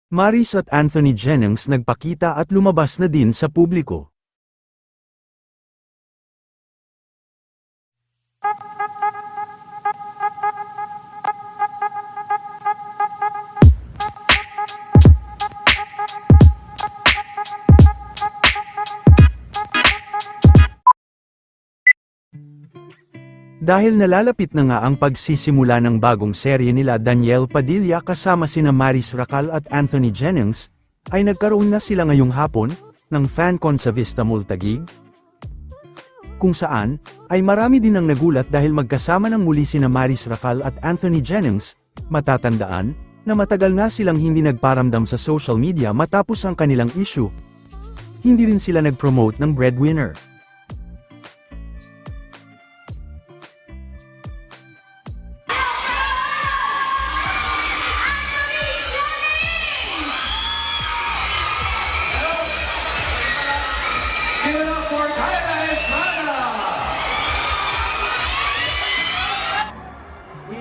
Maris at Anthony Jennings nagpakita at lumabas na din sa publiko. Dahil nalalapit na nga ang pagsisimula ng bagong serye nila Daniel Padilla kasama sina Maris Racal at Anthony Jennings, ay nagkaroon na sila ngayong hapon, ng FanCon sa Vista Mall Taguig, kung saan, ay marami din ang nagulat dahil magkasama ng muli sina Maris Racal at Anthony Jennings, matatandaan, na matagal nga silang hindi nagparamdam sa social media matapos ang kanilang issue. Hindi rin sila nag-promote ng breadwinner.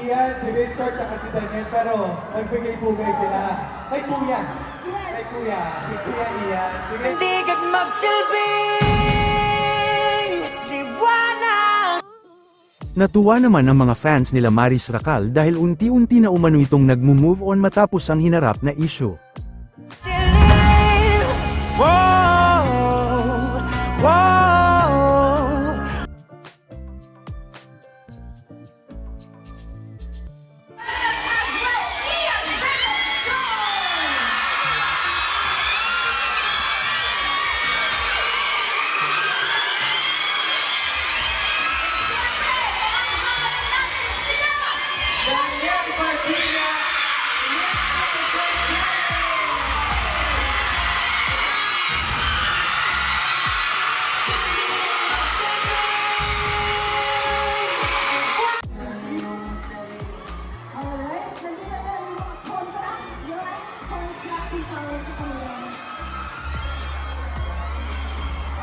Iyan, si Richard at si Daniel, pero nagbigay-bugay sila. Kay Kuya. Kay Kuya. Kay Kuya Iyan. Sige. Hindi ka magsilbing liwanag. Natuwa naman ang mga fans nila Maris Racal dahil unti-unti na umano itong nagmo-move on matapos ang hinarap na issue. Dilim. Wow, wow.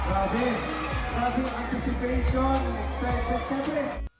Grabe. Grabe ang anticipation. Excited. Siyempre.